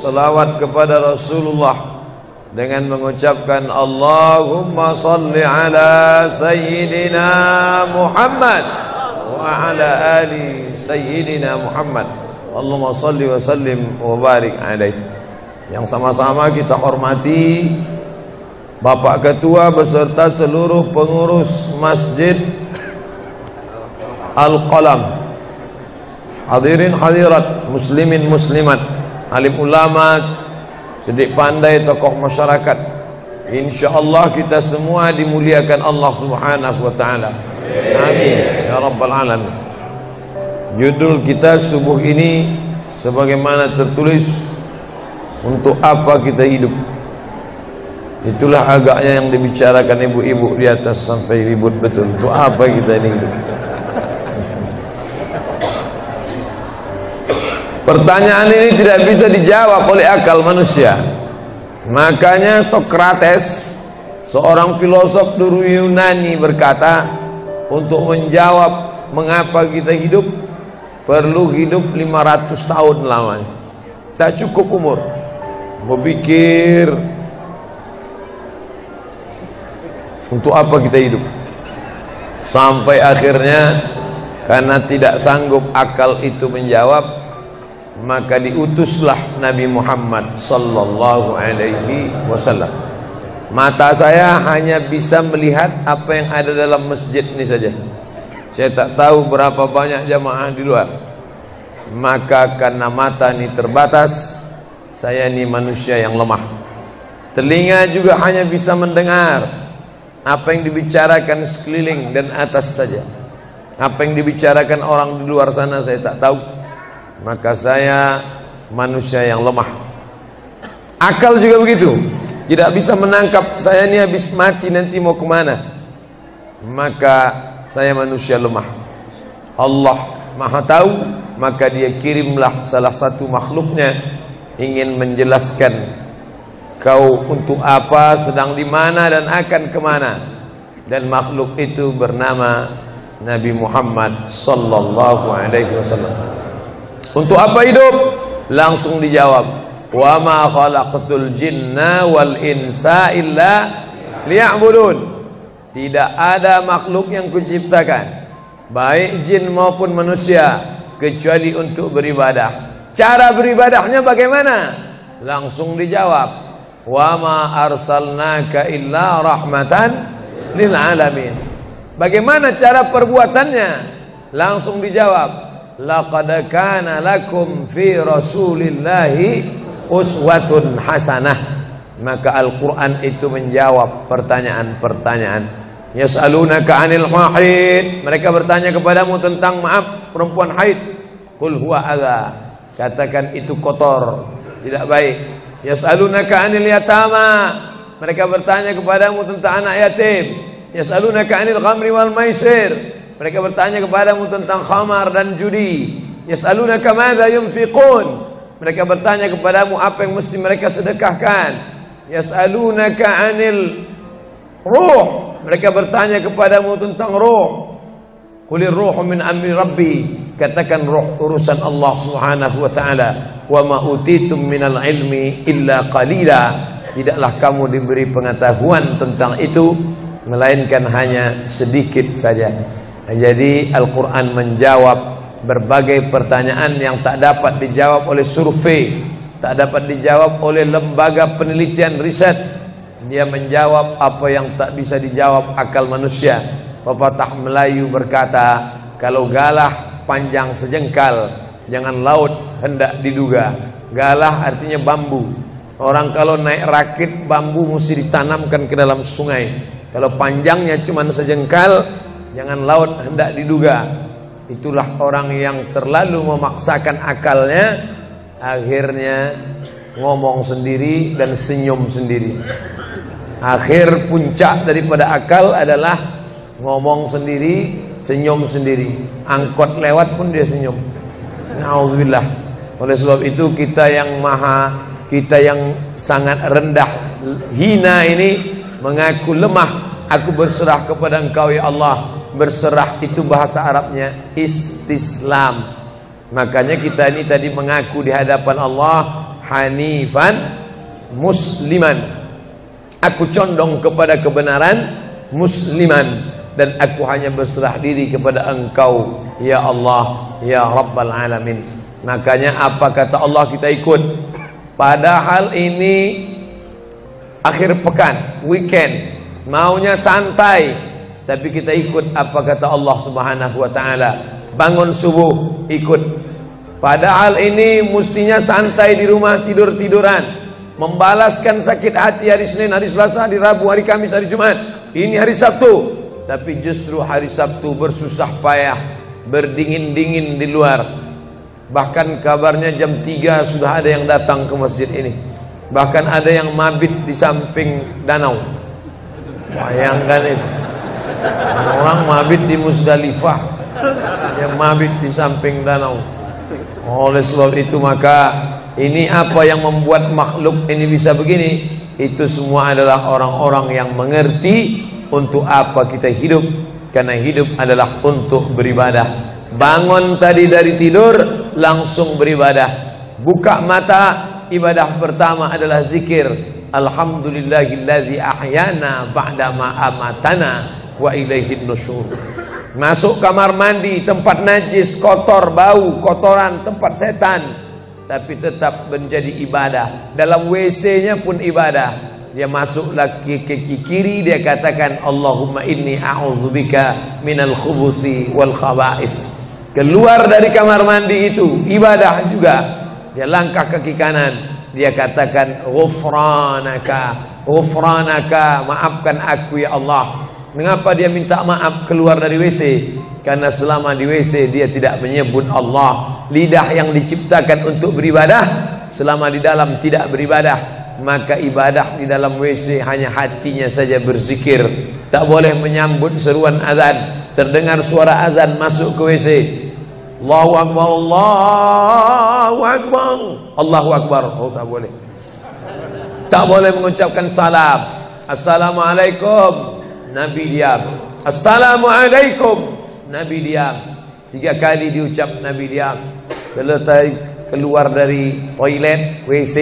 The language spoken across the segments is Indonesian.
selawat kepada Rasulullah dengan mengucapkan Allahumma salli ala Sayyidina Muhammad wa ala ali Sayyidina Muhammad. Allahumma salli wa sallim wa barik alaih. Yang sama-sama kita hormati Bapak Ketua beserta seluruh pengurus Masjid Al-Qalam, hadirin hadirat, muslimin muslimat, alim ulama, cerdik pandai, tokoh masyarakat. InsyaAllah kita semua dimuliakan Allah Subhanahu wa ta'ala. Amin ya rabbal alamin. Judul kita subuh ini sebagaimana tertulis, untuk apa kita hidup. Itulah agaknya yang dibicarakan ibu-ibu di atas sampai ribut betul. Untuk apa kita ini hidup? Pertanyaan ini tidak bisa dijawab oleh akal manusia. Makanya Sokrates, seorang filosof dulu Yunani, berkata, untuk menjawab mengapa kita hidup, perlu hidup 500 tahun lamanya. Tak cukup umur berpikir untuk apa kita hidup. Sampai akhirnya karena tidak sanggup akal itu menjawab, maka diutuslah Nabi Muhammad sallallahu alaihi wasallam. Mata saya hanya bisa melihat apa yang ada dalam masjid ini saja. Saya tak tahu berapa banyak jamaah di luar. Maka karena mata ini terbatas, saya ini manusia yang lemah. Telinga juga hanya bisa mendengar apa yang dibicarakan sekeliling dan atas saja. Apa yang dibicarakan orang di luar sana saya tak tahu. Maka saya manusia yang lemah. Akal juga begitu, tidak bisa menangkap saya ini habis mati nanti mau kemana. Maka saya manusia lemah. Allah Maha tahu, maka dia kirimlah salah satu makhluknya ingin menjelaskan kau untuk apa, sedang di mana dan akan kemana. Dan makhluk itu bernama Nabi Muhammad sallallahu alaihi wasallam. Untuk apa hidup? Langsung dijawab, wa ma khalaqtul jinna wal insa illa liya'budun. Tidak ada makhluk yang kuciptakan, baik jin maupun manusia, kecuali untuk beribadah. Cara beribadahnya bagaimana? Langsung dijawab, wa ma arsalnaka illa rahmatan lil alamin. Bagaimana cara perbuatannya? Langsung dijawab, laqad kana lakum fi rasulillahi uswatun hasanah. Maka Al-Quran itu menjawab pertanyaan-pertanyaan. Yas'alunaka 'anil mahid, mereka bertanya kepadamu tentang perempuan haid. Qul huwa adza, katakan itu kotor, tidak baik. Yas'alunaka 'anil yatama, mereka bertanya kepadamu tentang anak yatim. Yas'alunaka 'anil khamri wal maisir, mereka bertanya kepadamu tentang khamar dan judi. Yas'alunaka madza yunfiqun, mereka bertanya kepadamu apa yang mesti mereka sedekahkan. Yas'alunaka 'anil ruh, mereka bertanya kepadamu tentang ruh. Qulir ruhu min amri rabbi, katakan ruh urusan Allah Subhanahu wa taala. Wa ma utitum minal ilmi illa qalila, tidaklah kamu diberi pengetahuan tentang itu melainkan hanya sedikit saja. Jadi Al-Quran menjawab berbagai pertanyaan yang tak dapat dijawab oleh survei, tak dapat dijawab oleh lembaga penelitian riset. Dia menjawab apa yang tak bisa dijawab akal manusia. Pepatah Melayu berkata, kalau galah panjang sejengkal, jangan laut hendak diduga. Galah artinya bambu. Orang kalau naik rakit bambu mesti ditanamkan ke dalam sungai. Kalau panjangnya cuma sejengkal, jangan laut hendak diduga. Itulah orang yang terlalu memaksakan akalnya, akhirnya ngomong sendiri dan senyum sendiri. Akhir puncak daripada akal adalah ngomong sendiri, senyum sendiri. Angkot lewat pun dia senyum. Na'udzubillah. Oleh sebab itu kita yang sangat rendah, hina ini mengaku lemah. Aku berserah kepada Engkau ya Allah. Berserah itu bahasa Arabnya istislam. Makanya kita ini tadi mengaku di hadapan Allah hanifan musliman. Aku condong kepada kebenaran musliman, dan aku hanya berserah diri kepada Engkau ya Allah ya Rabbal Alamin. Makanya apa kata Allah kita ikut. Padahal ini akhir pekan, weekend, maunya santai, tapi kita ikut apa kata Allah Subhanahu wa taala. Bangun subuh ikut. Padahal ini mestinya santai di rumah, tidur-tiduran, membalaskan sakit hati hari Senin, hari Selasa, hari Rabu, hari Kamis, hari Jumat. Ini hari Sabtu, tapi justru hari Sabtu bersusah payah, berdingin-dingin di luar. Bahkan kabarnya jam 3 sudah ada yang datang ke masjid ini. Bahkan ada yang mabit di samping danau. Bayangkan itu. Orang mabit di Musdalifah, yang mabit di samping danau. Oleh sebab itu maka ini apa yang membuat makhluk ini bisa begini? Itu semua adalah orang-orang yang mengerti untuk apa kita hidup. Karena hidup adalah untuk beribadah. Bangun tadi dari tidur langsung beribadah. Buka mata, ibadah pertama adalah zikir. Alhamdulillahillazi ahyana ba'dama amatana wa ilaihin nusyur. Masuk kamar mandi, tempat najis, kotor, bau, kotoran, tempat setan, tapi tetap menjadi ibadah. Dalam WC-nya pun ibadah. Dia masuk lagi ke kiri, dia katakan Allahumma inni a'udzubika minal khubusi wal khaba'is. Keluar dari kamar mandi itu ibadah juga. Dia langkah kaki kanan, dia katakan ghufranaka, ghufranaka, maafkan aku ya Allah. Mengapa dia minta maaf keluar dari WC? Karena selama di WC dia tidak menyebut Allah. Lidah yang diciptakan untuk beribadah, selama di dalam tidak beribadah, maka ibadah di dalam WC hanya hatinya saja berzikir. Tak boleh menyambut seruan azan. Terdengar suara azan masuk ke WC, Allahu Akbar, Allahu Akbar, Allahu Akbar. Oh, tak boleh. Tak boleh mengucapkan salam. Assalamualaikum, Nabi diam. Assalamualaikum, Nabi diam. 3 kali diucap, Nabi diam. Selesai keluar dari toilet, WC,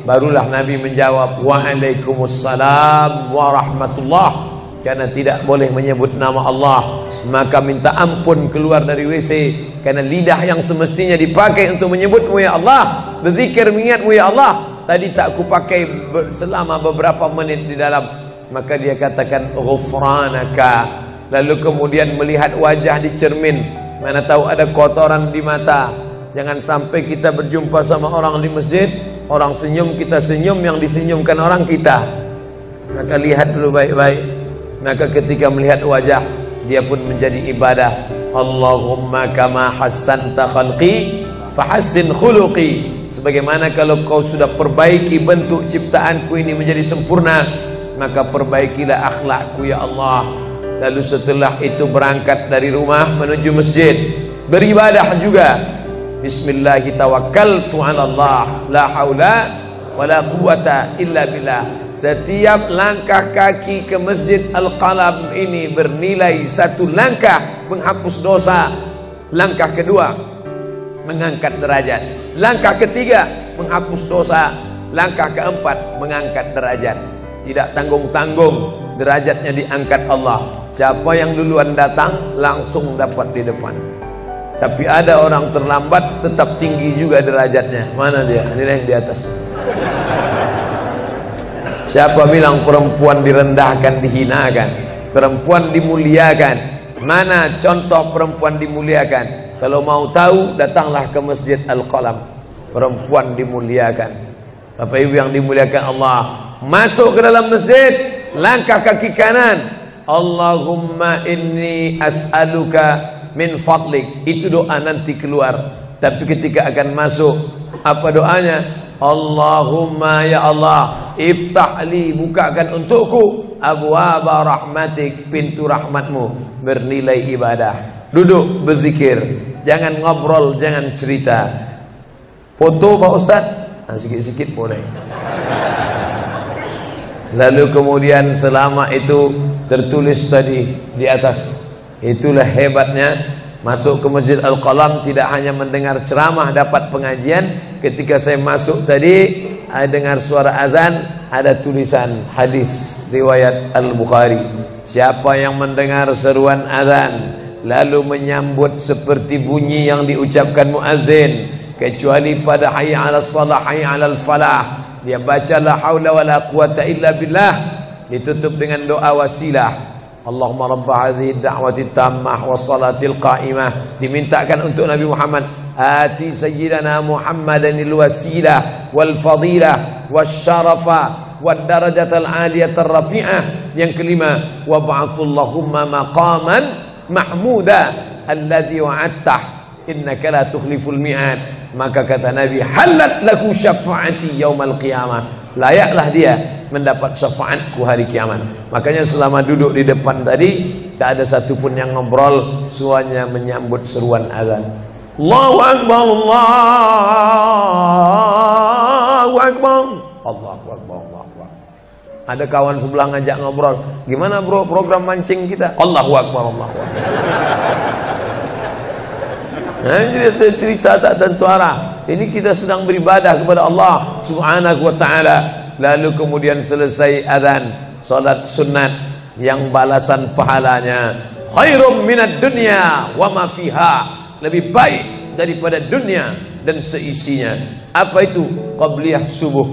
barulah Nabi menjawab Waalaikumsalam warahmatullah. Karena tidak boleh menyebut nama Allah, maka minta ampun keluar dari WC. Karena lidah yang semestinya dipakai untuk menyebutmu ya Allah, berzikir mengingatmu ya Allah, tadi tak kupakai selama beberapa menit di dalam. Maka dia katakan ghufranaka. Lalu kemudian melihat wajah di cermin, mana tahu ada kotoran di mata. Jangan sampai kita berjumpa sama orang di masjid, orang senyum, kita senyum, yang disenyumkan orang kita. Maka lihat dulu baik-baik. Maka ketika melihat wajah, dia pun menjadi ibadah. Allahumma kama hassanta khalqi fahassin khuluqi. Sebagaimana kalau kau sudah perbaiki bentuk ciptaanku ini menjadi sempurna, maka perbaikilah akhlakku ya Allah. Lalu setelah itu berangkat dari rumah menuju masjid, beribadah juga. Bismillahi tawakkaltu 'ala Allah, la haula wala quwata illa billah. Setiap langkah kaki ke Masjid Al-Qalam ini bernilai 1 langkah menghapus dosa. Langkah kedua mengangkat derajat. Langkah ketiga menghapus dosa. Langkah keempat mengangkat derajat. Tidak tanggung-tanggung, derajatnya diangkat Allah. Siapa yang duluan datang langsung dapat di depan. Tapi ada orang terlambat tetap tinggi juga derajatnya. Mana dia? Ini yang di atas. Siapa bilang perempuan direndahkan, dihinakan? Perempuan dimuliakan. Mana contoh perempuan dimuliakan? Kalau mau tahu, datanglah ke Masjid Al-Qalam. Perempuan dimuliakan. Bapak Ibu yang dimuliakan Allah, masuk ke dalam masjid, langkah kaki kanan, Allahumma inni as'aluka min fadlik. Itu doa nanti keluar. Tapi ketika akan masuk, apa doanya? Allahumma ya Allah, iftahli, bukakan untukku abwaba rahmatik, pintu rahmatmu, bernilai ibadah. Duduk berzikir, jangan ngobrol, jangan cerita. Foto Pak Ustaz, sikit-sikit boleh. Lalu kemudian selama itu tertulis tadi di atas. Itulah hebatnya Masuk ke Masjid Al-Qalam tidak hanya mendengar ceramah, dapat pengajian. Ketika saya masuk tadi, dengar suara azan, ada tulisan hadis riwayat Al-Bukhari. Siapa yang mendengar seruan azan lalu menyambut seperti bunyi yang diucapkan muazzin, kecuali pada hayya 'alas shalah, hayya 'alal falah, dia baca la haula wala quwata illa billah, ditutup dengan doa wasilah. Allahumma rabba hadhihi da'wati tammah wassalatil qa'imah, dimintakan untuk Nabi Muhammad, ati sayyidana Muhammadanil wasilah wal fadilah wasyarafa wad darajatal aliyatar rafi'ah. Yang kelima, wab'athullahumma maqaman mahmuda alladhi wa'adtah innaka la tukhliful mi'ad. Maka kata Nabi, halat laku syafa'ati yaumal qiyamah, layaklah dia mendapat syafaatku hari kiamat. Makanya selama duduk di depan tadi, tak ada satupun yang ngobrol, semuanya menyambut seruan azan. Allahu Akbar, Allahu Akbar, Allahu Akbar, Allahu Akbar. Ada kawan sebelah ngajak ngobrol, gimana bro program mancing kita? Allahu Akbar, Allahu Akbar. Nah, cerita tak tentu arah. Ini kita sedang beribadah kepada Allah Subhanahu wa ta'ala. Lalu kemudian selesai azan, salat sunat yang balasan pahalanya khairum minad dunya wa ma fiha, lebih baik daripada dunia dan seisinya. Apa itu? Qabliyah subuh.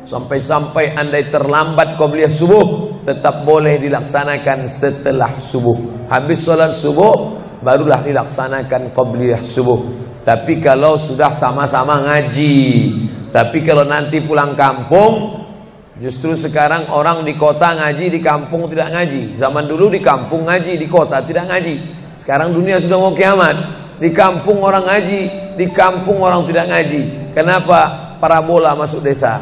Sampai-sampai andai terlambat qabliyah subuh, tetap boleh dilaksanakan setelah subuh. Habis salat subuh barulah dilaksanakan qabliyah subuh. Tapi kalau sudah sama-sama ngaji, tapi kalau nanti pulang kampung, justru sekarang orang di kota ngaji, di kampung tidak ngaji. Zaman dulu di kampung ngaji, di kota tidak ngaji. Sekarang dunia sudah mau kiamat. Di kampung orang ngaji, di kampung orang tidak ngaji. Kenapa? Parabola masuk desa.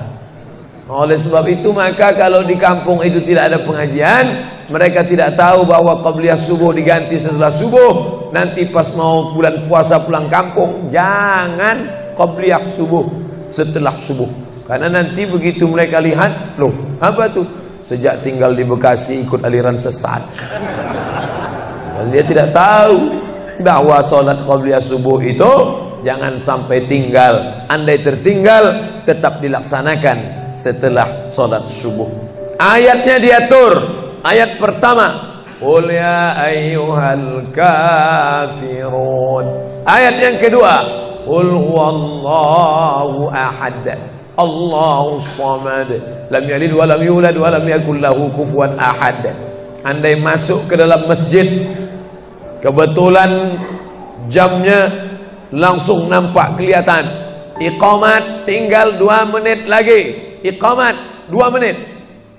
Oleh sebab itu, maka kalau di kampung itu tidak ada pengajian, mereka tidak tahu bahwa qabliyah subuh diganti setelah subuh. Nanti pas mau bulan puasa pulang kampung, jangan qabliyah subuh setelah subuh. Karena nanti begitu mereka lihat, loh apa tuh? Sejak tinggal di Bekasi ikut aliran sesat. Dan dia tidak tahu bahwa sholat qabliyah subuh itu jangan sampai tinggal. Andai tertinggal, tetap dilaksanakan setelah sholat subuh. Ayatnya diatur. Ayat pertama, qul ya ayyuhal kafirun. Ayat yang kedua, qul huwallahu ahad, Allahu samad, lam yalid wa lam yulad wa lam yakul lahu kufuwan ahad. Andai masuk ke dalam masjid, kebetulan jamnya langsung nampak kelihatan, iqamat tinggal 2 menit lagi, iqamat 2 menit,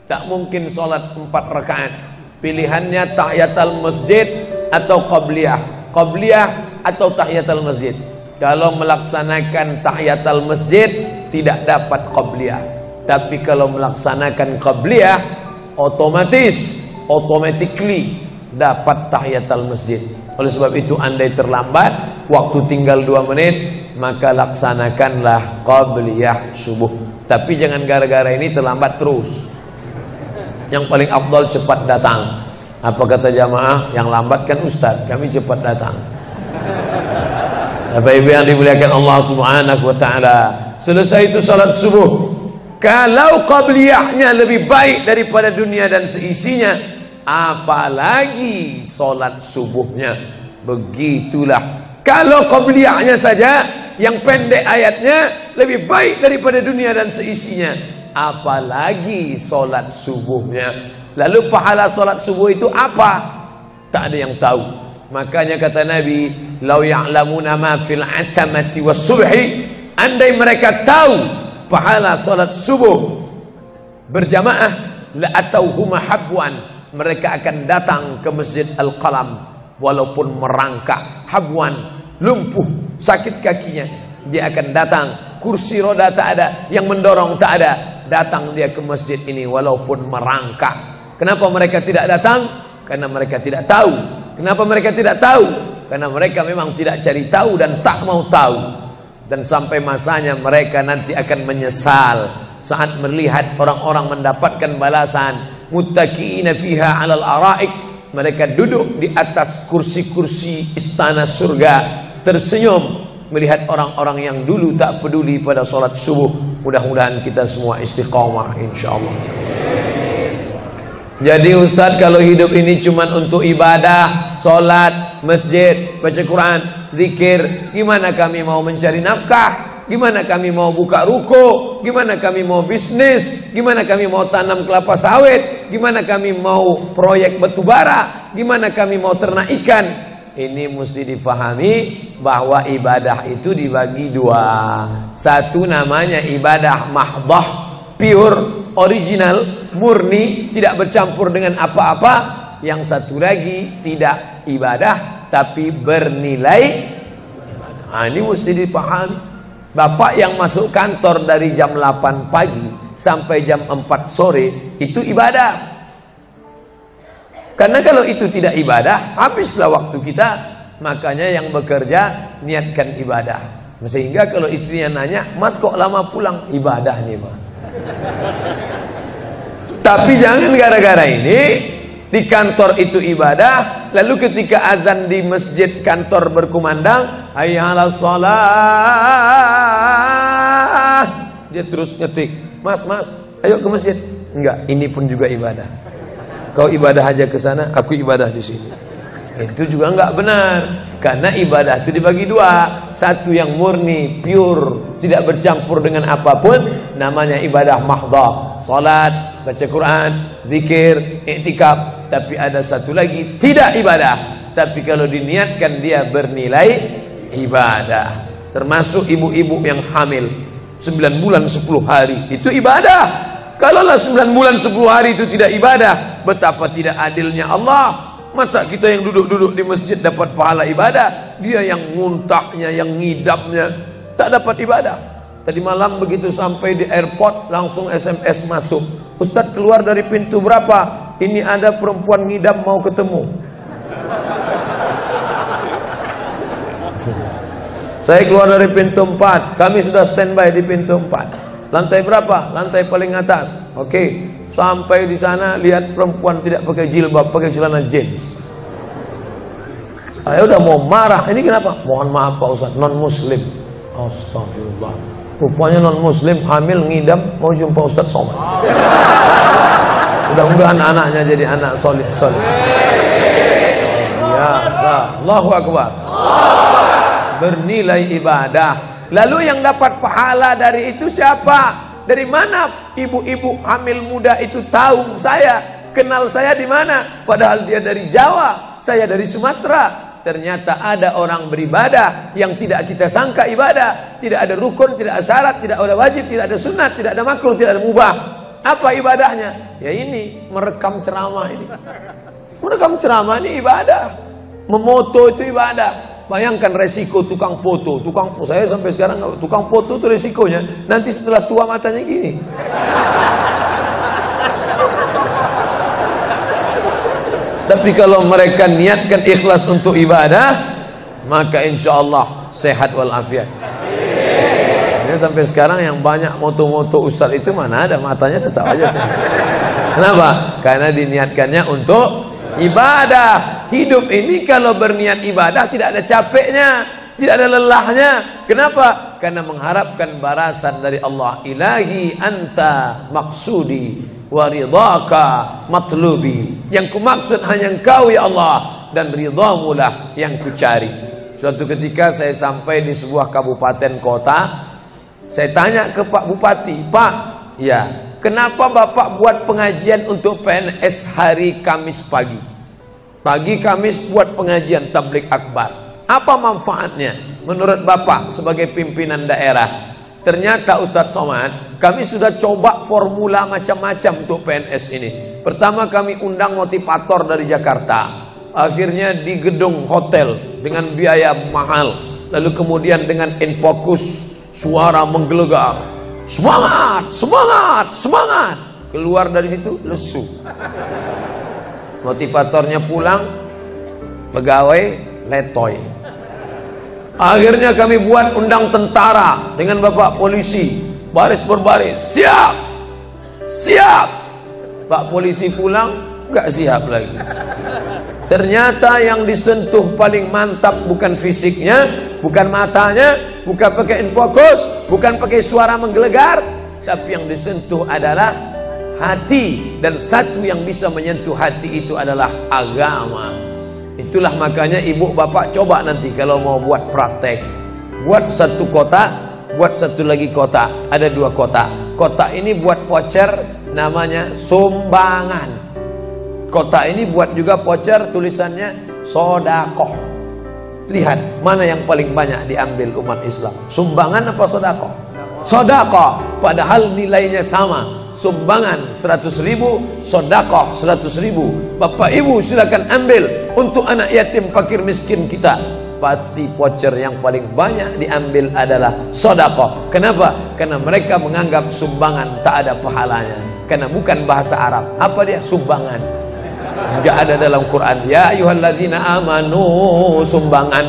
tak mungkin sholat 4 rakaat. Pilihannya tahiyatul masjid atau qabliyah, qabliyah atau tahiyatul masjid. Kalau melaksanakan tahiyatul masjid tidak dapat qabliyah. Tapi kalau melaksanakan qabliyah, automatically dapat tahiyatul masjid. Oleh sebab itu, andai terlambat, waktu tinggal 2 menit, maka laksanakanlah qabliyah subuh. Tapi jangan gara-gara ini terlambat terus. Yang paling afdal cepat datang. Apa kata jamaah? Yang lambat kan ustaz, kami cepat datang. Bapak Ibu yang dimuliakan Allah Subhanahu wa ta'ala, selesai itu salat subuh. Kalau qabliyahnya lebih baik daripada dunia dan seisinya, apalagi salat subuhnya. Begitulah. Kalau qabliyahnya saja yang pendek ayatnya lebih baik daripada dunia dan seisinya, apalagi salat subuhnya. Lalu pahala salat subuh itu apa? Tak ada yang tahu. Makanya kata Nabi, "Lau ya'lamuna ma fil atamati was subhi", andai mereka tahu pahala salat subuh berjamaah, la atauhuma habwan, mereka akan datang ke Masjid Al-Qalam walaupun merangkak, habwan, lumpuh, sakit kakinya, dia akan datang. Kursi roda tak ada, yang mendorong tak ada, datang dia ke masjid ini walaupun merangkak. Kenapa mereka tidak datang? Karena mereka tidak tahu. Kenapa mereka tidak tahu? Karena mereka memang tidak cari tahu dan tak mau tahu. Dan sampai masanya mereka nanti akan menyesal saat melihat orang-orang mendapatkan balasan muttaqiina fiha 'alal ara'ik mereka duduk di atas kursi-kursi istana surga, tersenyum melihat orang-orang yang dulu tak peduli pada sholat subuh. Mudah-mudahan kita semua istiqomah insyaallah. Jadi Ustadz, kalau hidup ini cuma untuk ibadah, sholat, masjid, baca Quran, zikir, gimana kami mau mencari nafkah? Gimana kami mau buka ruko? Gimana kami mau bisnis? Gimana kami mau tanam kelapa sawit? Gimana kami mau proyek batubara? Gimana kami mau ternak ikan? Ini mesti difahami bahwa ibadah itu dibagi dua. Satu namanya ibadah mahdhah, pure, original, murni, tidak bercampur dengan apa-apa. Yang satu lagi tidak ibadah tapi bernilai ibadah. Nah, ini mesti dipahami. Bapak yang masuk kantor dari jam 8 pagi sampai jam 4 sore itu ibadah. Karena kalau itu tidak ibadah, habislah waktu kita. Makanya yang bekerja niatkan ibadah. Sehingga kalau istrinya nanya, "Mas kok lama pulang?" Ibadah nih, Mas. Tapi jangan gara-gara ini di kantor itu ibadah, lalu ketika azan di masjid kantor berkumandang, hayya 'alas shalah, dia terus ngetik, "Mas, ayo ke masjid." Enggak, ini pun juga ibadah. Kau ibadah aja ke sana, aku ibadah di sini. Itu juga enggak benar. Karena ibadah itu dibagi dua. Satu yang murni, pure, tidak bercampur dengan apapun, namanya ibadah mahdhah. Salat, baca Quran, zikir, iktikaf. Tapi ada satu lagi tidak ibadah, tapi kalau diniatkan dia bernilai ibadah. Termasuk ibu-ibu yang hamil 9 bulan 10 hari, itu ibadah. Kalaulah 9 bulan 10 hari itu tidak ibadah, betapa tidak adilnya Allah. Masa kita yang duduk-duduk di masjid dapat pahala ibadah, dia yang muntahnya, yang ngidamnya tak dapat ibadah. Tadi malam begitu sampai di airport langsung SMS masuk, "Ustadz, keluar dari pintu berapa? Ini ada perempuan ngidam mau ketemu." Saya keluar dari pintu 4, kami sudah standby di pintu 4. Lantai berapa? Lantai paling atas. Oke, sampai di sana lihat perempuan tidak pakai jilbab, pakai celana jeans. Saya udah mau marah. Ini kenapa? "Mohon maaf Pak Ustadz, non muslim." Astagfirullah. Rupanya non muslim hamil ngidam mau jumpa Ustadz Somad. Mudah-mudahan anaknya jadi anak soleh. Ya, Allahu Akbar. Bernilai ibadah. Lalu yang dapat pahala dari itu siapa? Dari mana ibu-ibu hamil muda itu tahu saya? Kenal saya di mana? Padahal dia dari Jawa, saya dari Sumatera. Ternyata ada orang beribadah yang tidak kita sangka ibadah. Tidak ada rukun, tidak ada syarat, tidak ada wajib, tidak ada sunat, tidak ada makruh, tidak ada mubah. Apa ibadahnya? Ya ini, merekam ceramah ini. Merekam ceramah ini ibadah. Memoto itu ibadah. Bayangkan resiko tukang foto. Saya sampai sekarang tukang foto itu resikonya nanti setelah tua matanya gini. Tapi kalau mereka niatkan ikhlas untuk ibadah, maka insya Allah sehat walafiat. Ini sampai sekarang yang banyak moto-moto ustadz itu mana ada, matanya tetap aja sehat. Kenapa? Karena diniatkannya untuk ibadah. Hidup ini kalau berniat ibadah tidak ada capeknya, tidak ada lelahnya. Kenapa? Karena mengharapkan balasan dari Allah. Ilahi anta maksudi wa ridhaka matlubi. Yang kumaksud hanya Engkau ya Allah, dan ridhamu lah yang kucari. Suatu ketika saya sampai di sebuah kabupaten kota, saya tanya ke Pak Bupati, "Pak, ya, kenapa Bapak buat pengajian untuk PNS hari Kamis pagi? Pagi Kamis buat pengajian tabligh akbar. Apa manfaatnya menurut Bapak sebagai pimpinan daerah?" Ternyata Ustadz Somad, kami sudah coba formula macam-macam untuk PNS ini. Pertama kami undang motivator dari Jakarta. Akhirnya di gedung hotel dengan biaya mahal. Lalu kemudian dengan infokus, suara menggelegar. Semangat, semangat, semangat. Keluar dari situ lesu. Motivatornya pulang, pegawai letoy. Akhirnya kami buat undang tentara dengan bapak polisi, baris berbaris, siap, siap. Pak polisi pulang, nggak siap lagi. Ternyata yang disentuh paling mantap bukan fisiknya, bukan matanya, bukan pakai infokus, bukan pakai suara menggelegar, tapi yang disentuh adalah hati. Dan satu yang bisa menyentuh hati itu adalah agama. Itulah makanya ibu bapak coba nanti kalau mau buat praktek, buat satu kotak, buat satu lagi kotak, ada 2 kotak. Kotak ini buat voucher namanya sumbangan. Kotak ini buat juga voucher tulisannya sodakoh. Lihat mana yang paling banyak diambil umat Islam, sumbangan apa sodakoh? Sodakoh, padahal nilainya sama. Sumbangan 100.000, sodakoh 100.000. Bapak ibu silakan ambil untuk anak yatim fakir miskin kita. Pasti voucher yang paling banyak diambil adalah sodakoh. Kenapa? Karena mereka menganggap sumbangan tak ada pahalanya, karena bukan bahasa Arab. Apa dia? Sumbangan. Enggak ada dalam Quran. Ya ayyuhalladzina amanu, sumbangan.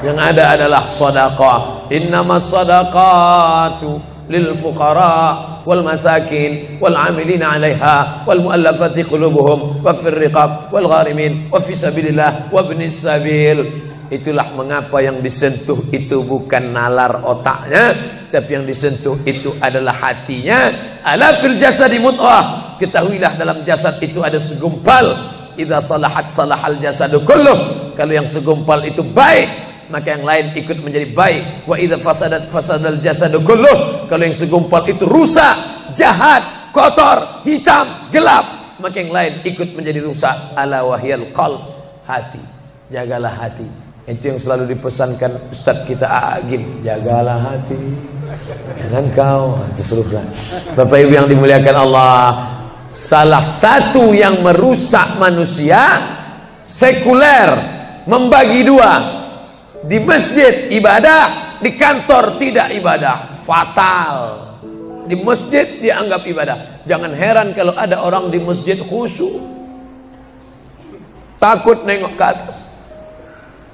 Yang ada adalah sedekah. Innamas sadaqatu lil fuqara wal masakin wal 'amilina 'alaiha wal mu'allafati qulubuhum wa fir riqab wal gharimin wa fi sabilillah wa ibnis sabil. Itulah mengapa yang disentuh itu bukan nalar otaknya, tapi yang disentuh itu adalah hatinya. Ala fil jasadi mudghah. Ketahuilah dalam jasad itu ada segumpal. Idza salahat salahal jasadu kulluh. Kalau yang segumpal itu baik, maka yang lain ikut menjadi baik. Wa idza fasadat fasadal jasadu kulluh. Kalau yang segumpal itu rusak, jahat, kotor, hitam, gelap, maka yang lain ikut menjadi rusak. Ala wahyal qalb, hati. Jagalah hati. Itu yang selalu dipesankan Ustadz kita Agim, jagalah hati. Jangan kau terserah. Bapak Ibu yang dimuliakan Allah, salah satu yang merusak manusia sekuler, membagi 2. Di masjid ibadah, di kantor tidak ibadah, fatal. Di masjid dianggap ibadah. Jangan heran kalau ada orang di masjid khusyuk, takut nengok ke atas,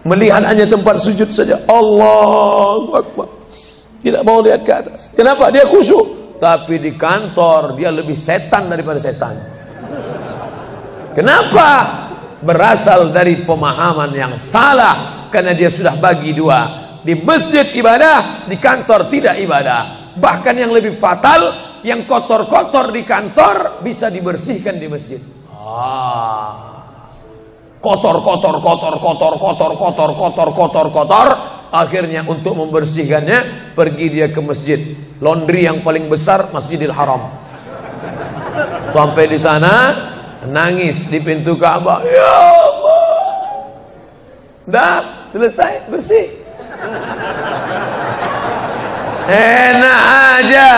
melihat hanya tempat sujud saja. Allahu Akbar, tidak mau lihat ke atas. Kenapa? Dia khusyuk. Tapi di kantor dia lebih setan daripada setan. Kenapa? Berasal dari pemahaman yang salah, karena dia sudah bagi 2. Di masjid ibadah, di kantor tidak ibadah. Bahkan yang lebih fatal, yang kotor-kotor di kantor bisa dibersihkan di masjid. Kotor. Akhirnya untuk membersihkannya pergi dia ke masjid. Laundry yang paling besar Masjidil Haram. Sampai di sana nangis di pintu Ka'bah. Ya Allah, dah selesai bersih. Enak aja.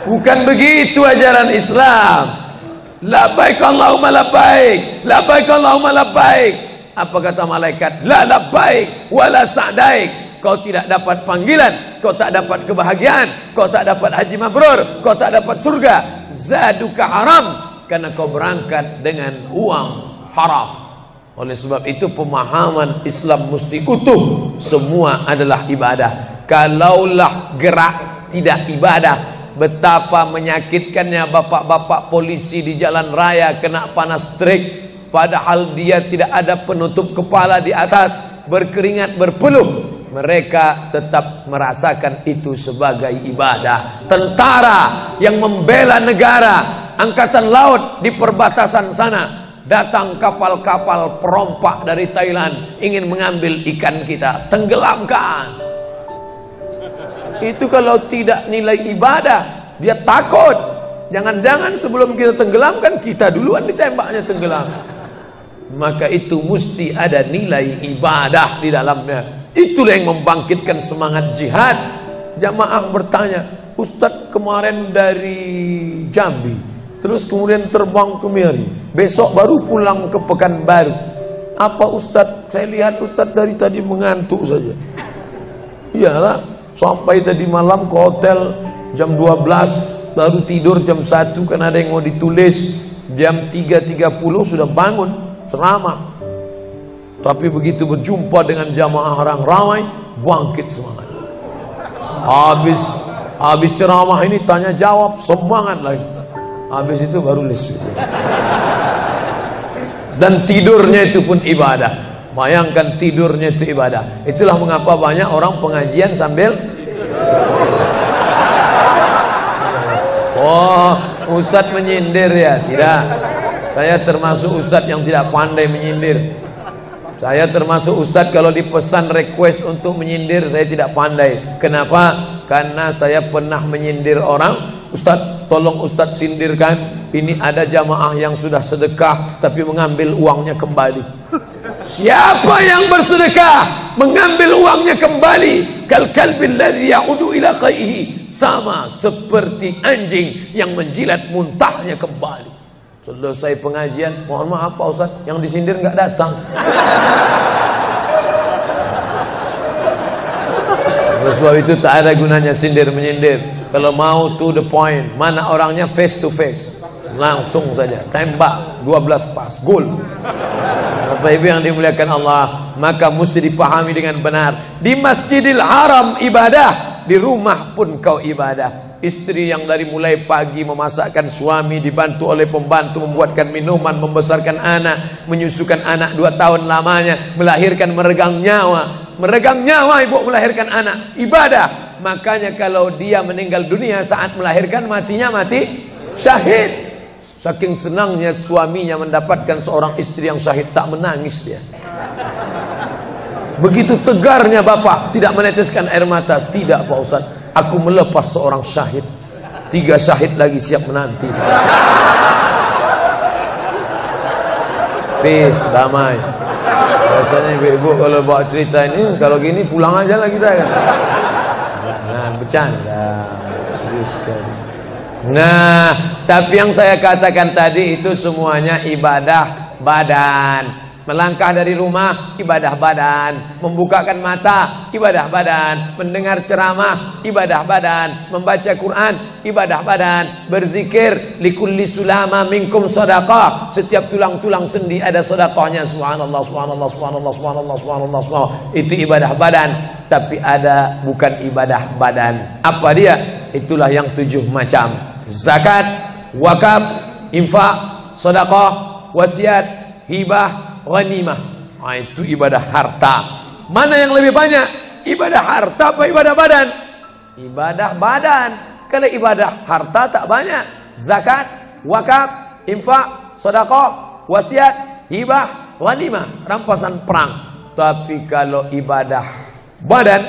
Bukan begitu ajaran Islam. Labbaik Allahumma labbaik, labbaik Allahumma labbaik. Apa kata malaikat? La labbaik wala sa'daik. Kau tidak dapat panggilan, kau tak dapat kebahagiaan, kau tak dapat haji mabrur, kau tak dapat surga. Zaduka haram, karena kau berangkat dengan uang haram. Oleh sebab itu pemahaman Islam mesti utuh. Semua adalah ibadah. Kalaulah gerak tidak ibadah, betapa menyakitkannya bapak-bapak polisi di jalan raya kena panas terik, padahal dia tidak ada penutup kepala di atas, berkeringat berpeluh. Mereka tetap merasakan itu sebagai ibadah. Tentara yang membela negara, angkatan laut di perbatasan sana, datang kapal-kapal perompak dari Thailand ingin mengambil ikan kita, tenggelamkan. Itu kalau tidak nilai ibadah, dia takut. Jangan-jangan sebelum kita tenggelamkan, kita duluan ditembaknya tenggelam. Maka itu mesti ada nilai ibadah di dalamnya. Itulah yang membangkitkan semangat jihad. Jamaah bertanya, Ustadz kemarin dari Jambi, terus kemudian terbang ke Miri, besok baru pulang ke Pekanbaru. Apa Ustadz? Saya lihat Ustadz dari tadi mengantuk saja. Iyalah, sampai tadi malam ke hotel jam 12, baru tidur jam 1 karena ada yang mau ditulis. Jam 3.30 sudah bangun ceramah. Tapi begitu berjumpa dengan jamaah orang ramai, bangkit semangat. Habis ceramah ini tanya jawab, semangat lagi. Habis itu baru lesu. Dan tidurnya itu pun ibadah. Bayangkan tidurnya itu ibadah. Itulah mengapa banyak orang pengajian sambil oh, ustadz menyindir ya? Tidak. Saya termasuk ustadz yang tidak pandai menyindir. Saya termasuk ustadz kalau dipesan request untuk menyindir saya tidak pandai. Kenapa? Karena saya pernah menyindir orang. Ustadz, tolong ustadz sindirkan. Ini ada jamaah yang sudah sedekah tapi mengambil uangnya kembali. Siapa yang bersedekah mengambil uangnya kembali? Kal kalbil ladzi ya'udu ila qaihi, sama seperti anjing yang menjilat muntahnya kembali. Selesai pengajian, mohon maaf Pak Ustaz, yang disindir nggak datang. Oleh sebab itu tak ada gunanya sindir menyindir. Kalau mau to the point, mana orangnya face to face, langsung saja tembak 12 pas gol. Bapak Ibu yang dimuliakan Allah, maka mesti dipahami dengan benar. Di Masjidil Haram ibadah, di rumah pun kau ibadah. Istri yang dari mulai pagi memasakkan suami, dibantu oleh pembantu membuatkan minuman, membesarkan anak, menyusukan anak 2 tahun lamanya, melahirkan, meregang nyawa. Meregang nyawa ibu melahirkan anak, ibadah. Makanya kalau dia meninggal dunia saat melahirkan, matinya mati syahid. Saking senangnya suaminya mendapatkan seorang istri yang syahid, tak menangis dia. Begitu tegarnya bapak, tidak meneteskan air mata. Tidak Pak Ustaz, aku melepas seorang syahid, 3 syahid lagi siap menanti. Peace, damai. Biasanya ibu-ibu kalau bawa cerita ini, kalau gini pulang aja lah kita kan. Nah, bercanda, serius sekali. Nah, tapi yang saya katakan tadi itu semuanya ibadah badan. Melangkah dari rumah, ibadah badan. Membukakan mata, ibadah badan. Mendengar ceramah, ibadah badan. Membaca Quran, ibadah badan. Berzikir, likulli sulama minkum sedekah. Setiap tulang-tulang sendi ada sedekahnya. Subhanallah, subhanallah, subhanallah, subhanallah, subhanallah, subhanallah. Itu ibadah badan. Tapi ada bukan ibadah badan. Apa dia? Itulah yang 7 macam. Zakat, wakaf, infak, sedekah, wasiat, hibah, ghanimah. Nah, itu ibadah harta. Mana yang lebih banyak? Ibadah harta apa ibadah badan? Ibadah badan. Kalau ibadah harta tak banyak. Zakat, wakaf, infak, sedekah, wasiat, hibah, ghanimah, rampasan perang. Tapi kalau ibadah badan,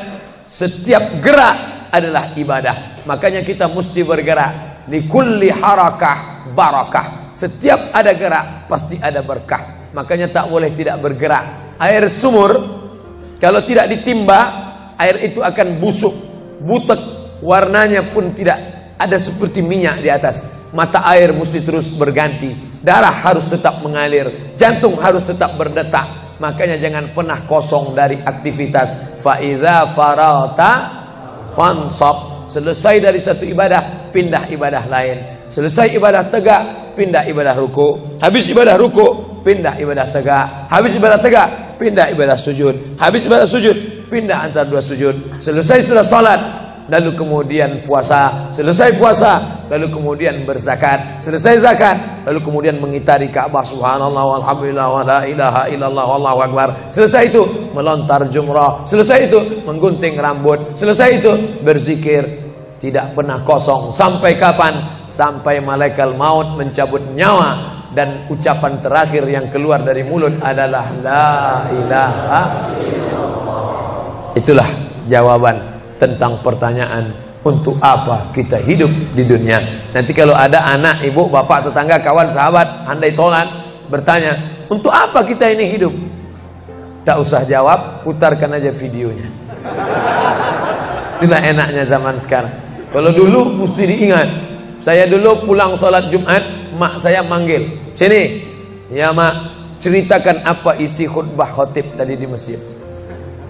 setiap gerak adalah ibadah. Makanya kita mesti bergerak. Likulli harakah barakah. Setiap ada gerak pasti ada berkah. Makanya tak boleh tidak bergerak. Air sumur kalau tidak ditimba, air itu akan busuk, butek, warnanya pun tidak ada seperti minyak di atas. Mata air mesti terus berganti. Darah harus tetap mengalir, jantung harus tetap berdetak. Makanya jangan pernah kosong dari aktivitas. Fa iza farata fansab. Selesai dari satu ibadah, pindah ibadah lain. Selesai ibadah tegak, pindah ibadah ruku. Habis ibadah ruku, pindah ibadah tegak. Habis ibadah tegak, pindah ibadah sujud. Habis ibadah sujud, pindah antara 2 sujud. Selesai sudah salat, lalu kemudian puasa. Selesai puasa, lalu kemudian berzakat. Selesai zakat, lalu kemudian mengitari Ka'bah. Subhanallah walhamdulillah wa la ilaha illallah wallahu akbar. Selesai itu melontar jumrah. Selesai itu menggunting rambut. Selesai itu berzikir. Tidak pernah kosong. Sampai kapan? Sampai malaikat maut mencabut nyawa dan ucapan terakhir yang keluar dari mulut adalah la ilaha illallah. Itulah jawaban tentang pertanyaan untuk apa kita hidup di dunia. Nanti kalau ada anak, ibu, bapak, tetangga, kawan, sahabat, andai tolan bertanya, untuk apa kita ini hidup? Tak usah jawab, putarkan aja videonya. Itulah enaknya zaman sekarang. Kalau dulu mesti diingat. Saya dulu pulang sholat Jumat, mak saya manggil, sini, ya mak, ceritakan apa isi khutbah khotib tadi di masjid.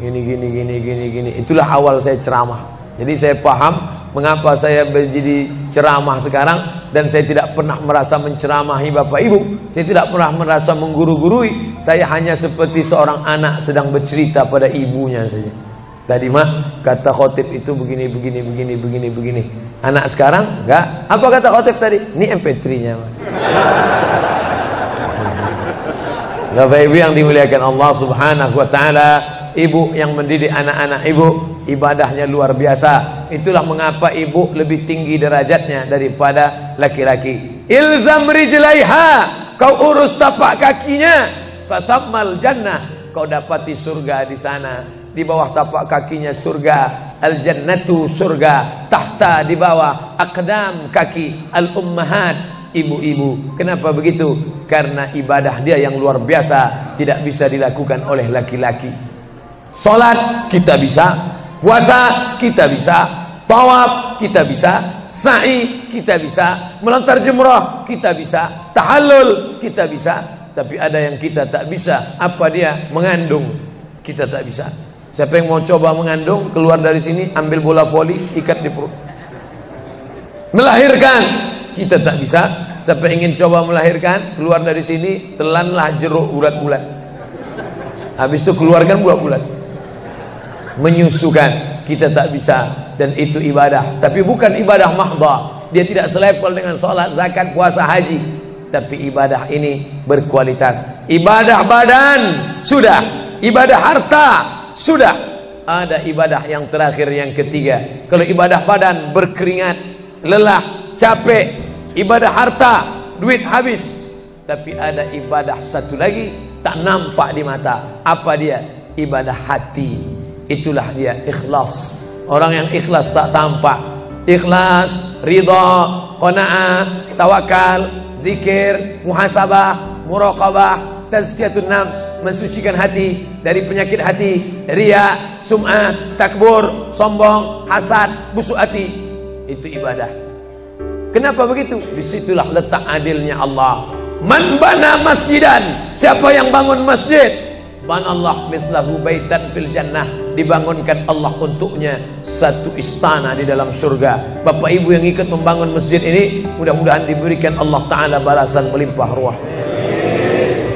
Gini. Itulah awal saya ceramah. Jadi saya paham mengapa saya menjadi ceramah sekarang. Dan saya tidak pernah merasa menceramahi bapak ibu. Saya tidak pernah merasa mengguru-gurui. Saya hanya seperti seorang anak sedang bercerita pada ibunya saja. Tadi mak, kata khotib itu begini. Anak sekarang enggak. Apa kata khotib tadi? Ini MP3-nya mak. Bapak Ibu yang dimuliakan Allah Subhanahu wa taala, ibu yang mendidik anak-anak ibu ibadahnya luar biasa. Itulah mengapa ibu lebih tinggi derajatnya daripada laki-laki. Ilzam rijlaiha, kau urus tapak kakinya, fathammal jannah, kau dapati surga di sana. Di bawah tapak kakinya surga, al jannatu surga, tahta di bawah aqdam kaki al ummahat, ibu-ibu. Kenapa begitu? Karena ibadah dia yang luar biasa, tidak bisa dilakukan oleh laki-laki. Salat kita bisa, puasa kita bisa, tawaf kita bisa, sa'i kita bisa, melontar jumrah kita bisa, tahallul kita bisa. Tapi ada yang kita tak bisa. Apa dia? Mengandung. Kita tak bisa. Siapa yang mau coba mengandung, keluar dari sini, ambil bola voli, ikat di perut. Melahirkan, kita tak bisa. Siapa yang ingin coba melahirkan, keluar dari sini, telanlah jeruk bulat-bulat. Habis itu keluarkan bulat-bulat. Menyusukan, kita tak bisa. Dan itu ibadah. Tapi bukan ibadah mahdhah. Dia tidak selevel dengan sholat, zakat, puasa, haji. Tapi ibadah ini berkualitas. Ibadah badan, sudah. Ibadah harta, sudah. Ada ibadah yang terakhir, yang ketiga. Kalau ibadah badan berkeringat, lelah, capek. Ibadah harta, duit habis. Tapi ada ibadah satu lagi, tak nampak di mata. Apa dia? Ibadah hati. Itulah dia ikhlas. Orang yang ikhlas tak tampak. Ikhlas, ridha, qanaah, tawakal, zikir, muhasabah, muraqabah, tazkiyatun nafs, mensucikan hati dari penyakit hati, riya, sum'ah, takbur, sombong, hasad, busuk hati. Itu ibadah. Kenapa begitu? Disitulah letak adilnya Allah. Man bana masjidan, siapa yang bangun masjid, banallah mislahu baitan fil jannah, dibangunkan Allah untuknya satu istana di dalam surga. Bapak ibu yang ikut membangun masjid ini, mudah-mudahan diberikan Allah Ta'ala balasan melimpah ruah.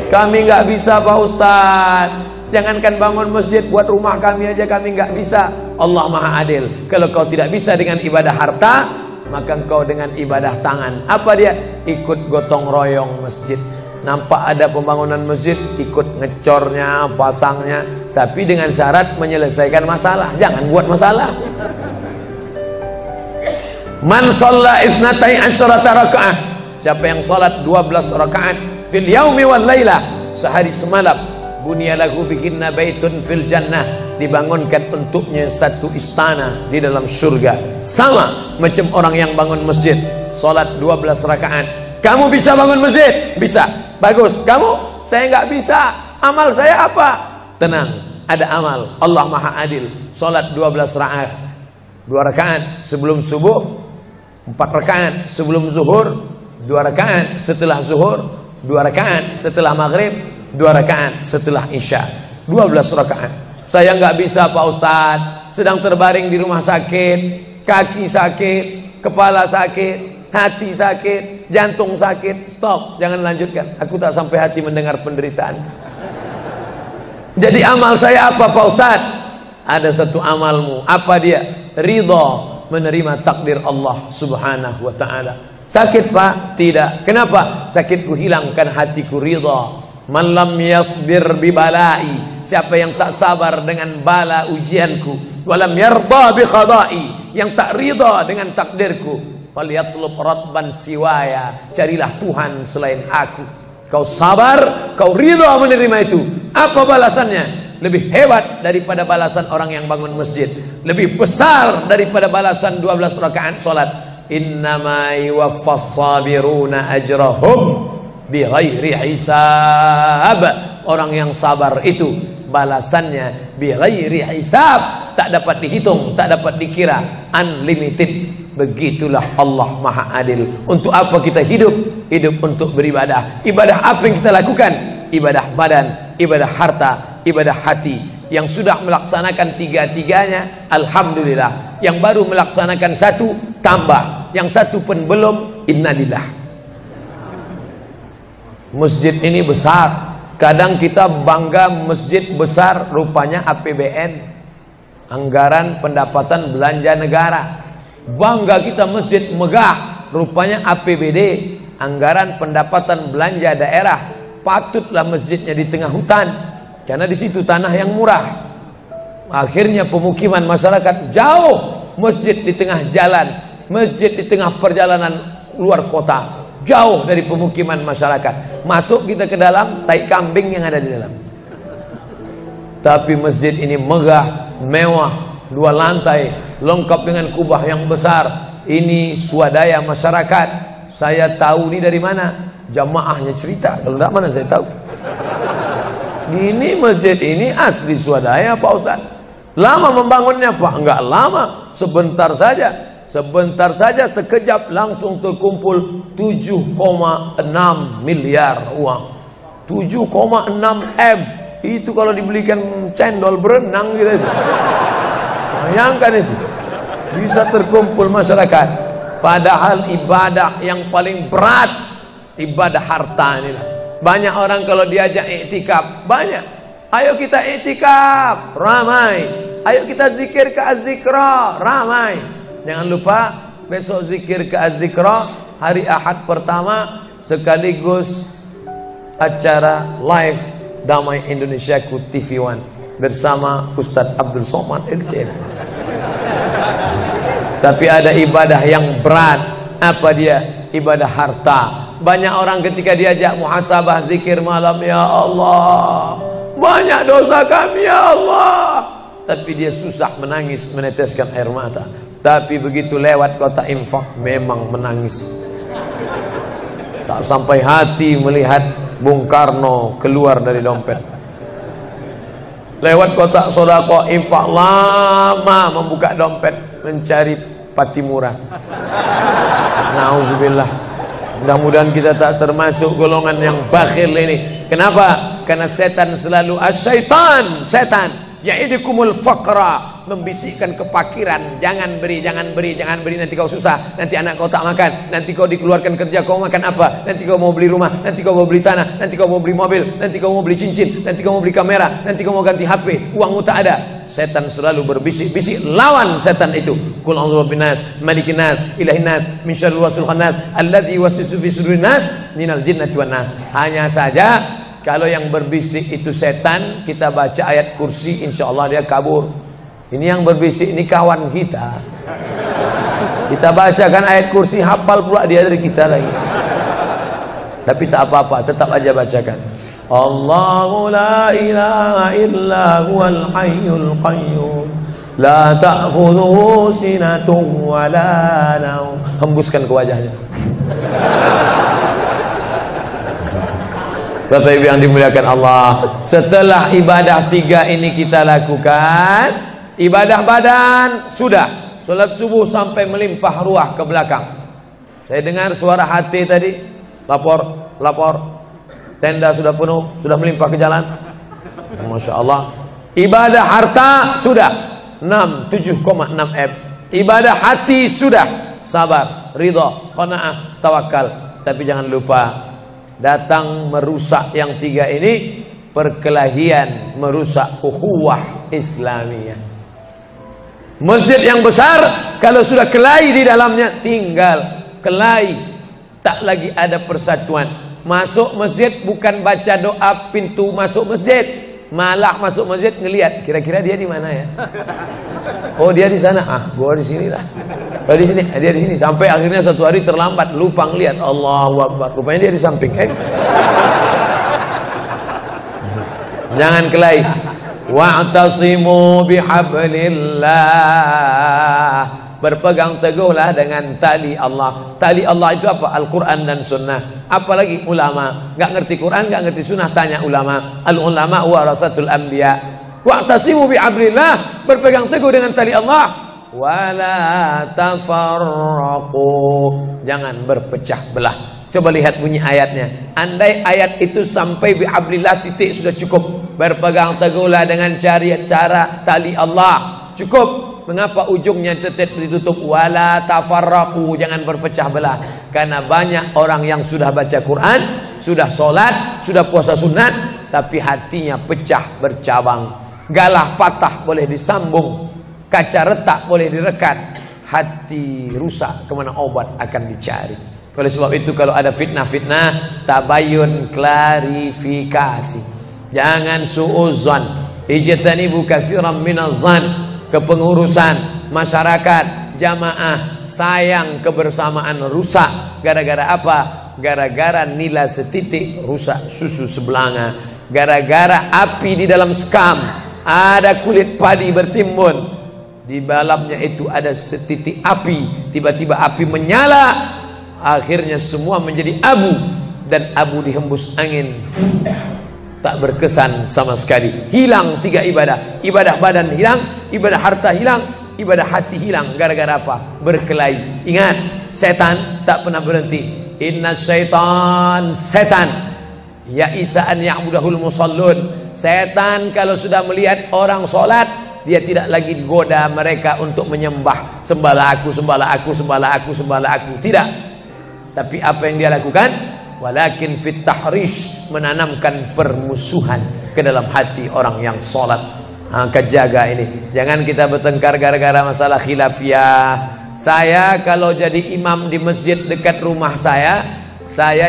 Kami nggak bisa Pak Ustadz, jangankan bangun masjid, buat rumah kami aja kami nggak bisa. Allah Maha Adil. Kalau kau tidak bisa dengan ibadah harta, maka engkau dengan ibadah tangan. Apa dia? Ikut gotong royong masjid. Nampak ada pembangunan masjid, ikut ngecornya, pasangnya. Tapi dengan syarat menyelesaikan masalah. Jangan buat masalah. Man shalla isnatai asyarata raka'ah, siapa yang salat 12 rakaat fil yaumi wal laila, sehari semalam, bunyalahu bihinna baitun fil jannah, dibangunkan untuknya satu istana di dalam surga. Sama macam orang yang bangun masjid, salat 12 rakaat. Kamu bisa bangun masjid? Bisa. Bagus. Kamu? Saya nggak bisa. Amal saya apa? Tenang, ada amal. Allah Maha Adil. Salat 12 rakaat. 2 rakaat sebelum subuh, 4 rakaat sebelum zuhur, 2 rakaat setelah zuhur, 2 rakaat setelah maghrib, 2 rakaat setelah isya. 12 rakaat. Saya nggak bisa Pak Ustadz, sedang terbaring di rumah sakit, kaki sakit, kepala sakit, hati sakit, jantung sakit. Stop, jangan lanjutkan. Aku tak sampai hati mendengar penderitaan. Jadi amal saya apa Pak Ustadz? Ada satu amalmu. Apa dia? Ridha, menerima takdir Allah Subhanahu wa ta'ala. Sakit Pak? Tidak. Kenapa? Sakitku hilangkan, hatiku ridha. Man lam yasbir bi balai, siapa yang tak sabar dengan bala ujianku, walam yarda bi qada'i, yang tak ridha dengan takdirku, falyatlub ratban siwaya, carilah Tuhan selain aku. Kau sabar, kau ridha menerima itu. Apa balasannya? Lebih hebat daripada balasan orang yang bangun masjid, lebih besar daripada balasan 12 rakaat salat. Innama yuwaffas sabiruna ajrahum bighairi hisab. Orang yang sabar itu balasannya bighairi hisab, tak dapat dihitung, tak dapat dikira, unlimited. Begitulah Allah Maha Adil. Untuk apa kita hidup? Hidup untuk beribadah. Ibadah apa yang kita lakukan? Ibadah badan, ibadah harta, ibadah hati. Yang sudah melaksanakan tiga-tiganya, alhamdulillah. Yang baru melaksanakan satu, tambah. Yang satu pun belum, innalillah. Masjid ini besar. Kadang kita bangga masjid besar, rupanya APBN, anggaran pendapatan belanja negara. Bangga kita masjid megah, rupanya APBD, anggaran pendapatan belanja daerah. patutlah masjidnya di tengah hutan, karena di situ tanah yang murah. Akhirnya pemukiman masyarakat jauh, masjid di tengah jalan, masjid di tengah perjalanan luar kota, jauh dari pemukiman masyarakat. Masuk kita ke dalam, tai kambing yang ada di dalam. Tapi masjid ini megah, mewah, 2 lantai, lengkap dengan kubah yang besar. Ini swadaya masyarakat. Saya tahu ini dari mana? Jamaahnya cerita. Kalau tidak, mana saya tahu. Ini masjid ini asli swadaya Pak Ustaz. Lama membangunnya Pak? Enggak lama, sebentar saja. Sebentar saja, sekejap langsung terkumpul 7,6 miliar uang. 7,6 M. Itu kalau dibelikan cendol berenang gitu. Bayangkan itu. Bisa terkumpul masyarakat. Padahal ibadah yang paling berat, ibadah harta inilah. Banyak orang kalau diajak iktikaf, banyak. Ayo kita iktikaf, ramai. Ayo kita zikir ke Az-Zikra, ramai. Jangan lupa besok zikir ke Az-Zikra hari Ahad pertama, sekaligus acara live Damai Indonesiaku TV One bersama Ustadz Abdul Somad LC. Tapi ada ibadah yang berat. Apa dia? Ibadah harta. Banyak orang ketika diajak muhasabah zikir malam, ya Allah, banyak dosa kami ya Allah, tapi dia susah menangis, meneteskan air mata. Tapi begitu lewat kota infak, memang menangis. Tak sampai hati melihat Bung Karno keluar dari dompet. Lewat kotak sodako infak, lama membuka dompet mencari Patimura. Nauzubillah. Mudah-mudahan kita tak termasuk golongan yang bakhil ini. Kenapa? Karena setan selalu asyaitan, setan ya'idukumul faqra, membisikkan kepakiran. Jangan beri, jangan beri, jangan beri, nanti kau susah, nanti anak kau tak makan, nanti kau dikeluarkan kerja kau makan apa, nanti kau mau beli rumah, nanti kau mau beli tanah, nanti kau mau beli mobil, nanti kau mau beli cincin, nanti kau mau beli kamera, nanti kau mau ganti HP, uangmu tak ada. Setan selalu berbisik-bisik. Lawan setan itu. Qul a'udzu birabbinas, malikin nas, ilahin nas, min syarril waswasil khannas, alladzi yuwaswisu fi sudurin nas, minal jinnati wan nas. Hanya saja kalau yang berbisik itu setan, kita baca ayat kursi, insya Allah dia kabur. Ini yang berbisik ini kawan kita. Kita bacakan ayat kursi, hafal pula dia dari kita lagi. Tapi tak apa-apa, tetap aja bacakan. Allahu la ilaha illa huwal hayyul qayyum, la ta'khudhuhu sinatun wa la naum. Hembuskan ke wajahnya. Bapak Ibu yang dimuliakan Allah, setelah ibadah 3 ini kita lakukan, ibadah badan sudah, sholat subuh sampai melimpah ruah ke belakang. Saya dengar suara hati tadi, lapor, tenda sudah penuh, sudah melimpah ke jalan. Masya Allah. Ibadah harta sudah 7,6 M. Ibadah hati sudah, sabar, ridha, qanaah, tawakal. Tapi jangan lupa, datang merusak yang 3 ini, perkelahian, merusak ukhuwah Islamiyah. Masjid yang besar, kalau sudah kelahi di dalamnya, tinggal kelahi, tak lagi ada persatuan. Masuk masjid bukan baca doa pintu masuk masjid, malah masuk masjid ngelihat kira-kira dia di mana ya. Oh dia di sana, gua di sini lah. Oh di sini, dia di sini. Sampai akhirnya suatu hari terlambat, lupa ngelihat. Allahu Akbar, rupanya dia di samping. Jangan kelahi. Wa'tasimu bihablillah. Berpegang teguhlah dengan tali Allah. Tali Allah itu apa? Al-Quran dan Sunnah. Apalagi ulama. Gak ngerti Quran, gak ngerti Sunnah, tanya ulama. Al-ulama warasatul anbiya. Wa'tasimu bihablillah. Berpegang teguh dengan tali Allah. Wala tafarraqu. Jangan berpecah belah. Coba lihat bunyi ayatnya. Andai ayat itu sampai bihablillah titik sudah cukup. Berpegang teguhlah dengan cara tali Allah. Cukup. Mengapa ujungnya tetap ditutup? Wala tafarraqu, jangan berpecah belah. Karena banyak orang yang sudah baca Quran, sudah sholat, sudah puasa sunat, tapi hatinya pecah bercabang. Galah patah boleh disambung, kaca retak boleh direkat, hati rusak kemana obat akan dicari. Oleh sebab itu kalau ada fitnah-fitnah, tabayun, klarifikasi. Jangan suudzon. Ijtanibu katsiran minaz-zan. Kepengurusan, masyarakat, jamaah, sayang kebersamaan rusak. Gara-gara apa? Gara-gara nila setitik rusak susu sebelanga. Gara-gara api di dalam sekam, ada kulit padi bertimbun, di dalamnya itu ada setitik api, tiba-tiba api menyala, akhirnya semua menjadi abu, dan abu dihembus angin, tak berkesan sama sekali. Hilang 3 ibadah. Ibadah badan hilang, ibadah harta hilang, ibadah hati hilang. Gara-gara apa? Berkelahi. Ingat, setan tak pernah berhenti. Inna syaitan, setan ya isa'an ya'budahul musallun. Setan kalau sudah melihat orang sholat, dia tidak lagi goda mereka untuk menyembah, sembahlah aku, sembahlah aku, sembahlah aku, sembahlah aku. Tidak. Tapi apa yang dia lakukan? Walakin fit tahrish, menanamkan permusuhan ke dalam hati orang yang sholat. Maka jaga ini. Jangan kita bertengkar gara-gara masalah khilafiyah. Saya kalau jadi imam di masjid dekat rumah saya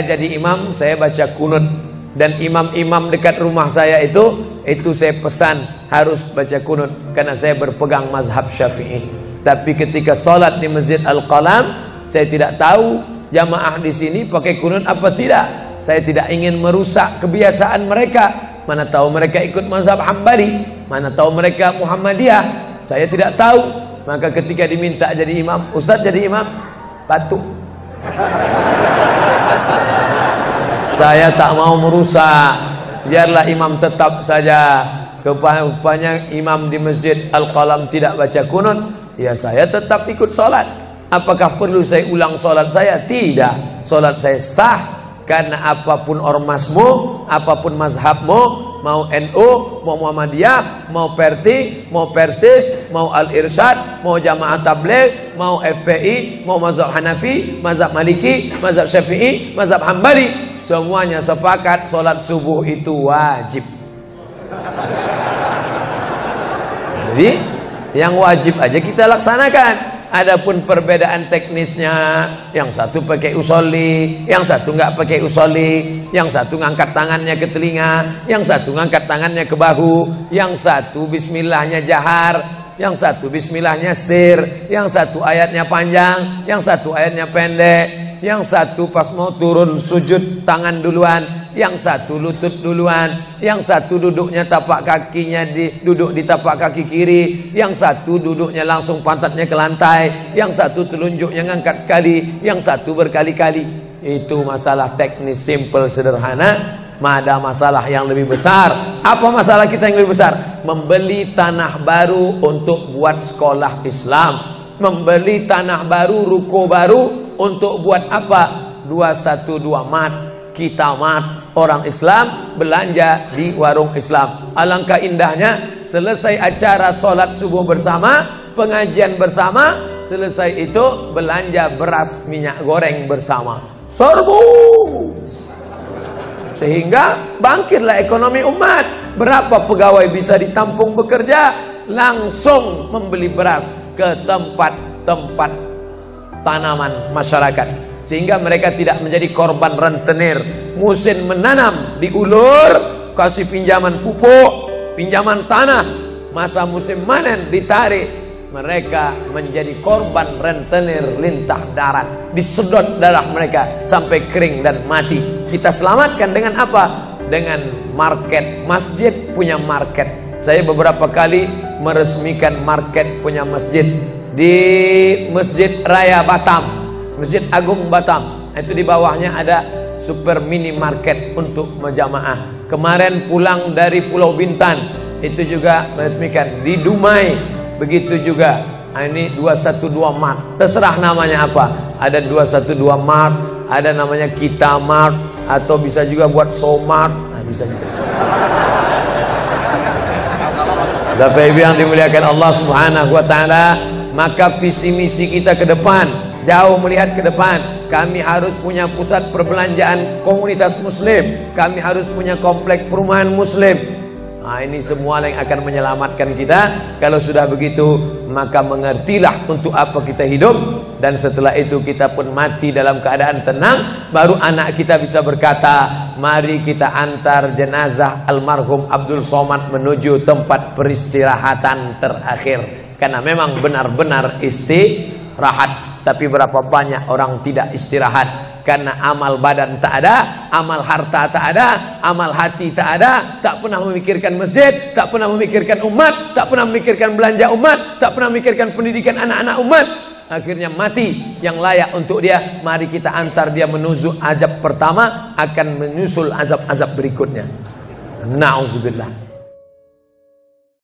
jadi imam, saya baca kunut. Dan imam-imam dekat rumah saya itu saya pesan harus baca kunut, karena saya berpegang mazhab Syafi'i. Tapi ketika sholat di Masjid Al-Qalam, saya tidak tahu jamaah di sini pakai kunut apa tidak. Saya tidak ingin merusak kebiasaan mereka. Mana tahu mereka ikut mazhab Hambali, mana tahu mereka Muhammadiyah, saya tidak tahu. Maka ketika diminta jadi imam, Ustaz jadi imam, patuh. Saya tak mau merusak, biarlah imam tetap saja. Rupanya imam di Masjid Al-Qalam tidak baca kunut, ya saya tetap ikut sholat. Apakah perlu saya ulang sholat saya? Tidak. Sholat saya sah, karena apapun ormasmu, apapun mazhabmu, mau NU, mau Muhammadiyah, mau Perti, mau Persis, mau Al-Irsyad, mau Jamaah Tabligh, mau FPI, mau mazhab Hanafi, mazhab Maliki, mazhab Syafi'i, mazhab Hambali, semuanya sepakat sholat subuh itu wajib. Jadi yang wajib aja kita laksanakan. Adapun perbedaan teknisnya, yang satu pakai usolli, yang satu nggak pakai usolli, yang satu ngangkat tangannya ke telinga, yang satu ngangkat tangannya ke bahu, yang satu bismillahnya jahar, yang satu bismillahnya sir, yang satu ayatnya panjang, yang satu ayatnya pendek, yang satu pas mau turun sujud tangan duluan, yang satu lutut duluan, yang satu duduknya tapak kakinya duduk di tapak kaki kiri, yang satu duduknya langsung pantatnya ke lantai, yang satu telunjuknya ngangkat sekali, yang satu berkali-kali. Itu masalah teknis simple sederhana. Ada masalah yang lebih besar. Apa masalah kita yang lebih besar? Membeli tanah baru untuk buat sekolah Islam, membeli tanah baru, ruko baru untuk buat apa? 212 mat, kita mat. Orang Islam belanja di warung Islam. Alangkah indahnya, selesai acara sholat subuh bersama, pengajian bersama, selesai itu belanja beras minyak goreng bersama. Serbu. Sehingga bangkitlah ekonomi umat. Berapa pegawai bisa ditampung bekerja? Langsung membeli beras ke tempat-tempat tanaman masyarakat. Sehingga mereka tidak menjadi korban rentenir. Musim menanam diulur, kasih pinjaman pupuk, pinjaman tanah. Masa musim panen ditarik, mereka menjadi korban rentenir lintah darat. Disedot darah mereka sampai kering dan mati. Kita selamatkan dengan apa? Dengan market. Masjid punya market. Saya beberapa kali meresmikan market punya masjid di Masjid Raya Batam, Masjid Agung Batam. Itu di bawahnya ada super mini market untuk menjamaah. Kemarin pulang dari Pulau Bintan, itu juga meresmikan. Di Dumai begitu juga. Ini 212 Mart. Terserah namanya apa. Ada 212 Mart, ada namanya Kita Mart, atau bisa juga buat Somart. Nah, bisa juga. Bapak Ibu yang dimuliakan Allah Subhanahu wa taala, maka visi misi kita ke depan, jauh melihat ke depan. Kami harus punya pusat perbelanjaan komunitas muslim. Kami harus punya komplek perumahan muslim. Nah, ini semua yang akan menyelamatkan kita. Kalau sudah begitu, maka mengertilah untuk apa kita hidup. Dan setelah itu kita pun mati dalam keadaan tenang. Baru anak kita bisa berkata, mari kita antar jenazah almarhum Abdul Somad menuju tempat peristirahatan terakhir. Karena memang benar-benar istirahat. Tapi berapa banyak orang tidak istirahat. Karena amal badan tak ada, amal harta tak ada, amal hati tak ada, tak pernah memikirkan masjid, tak pernah memikirkan umat, tak pernah memikirkan belanja umat, tak pernah memikirkan pendidikan anak-anak umat. Akhirnya mati yang layak untuk dia. Mari kita antar dia menuju azab pertama, akan menyusul azab-azab berikutnya. Na'udzubillah.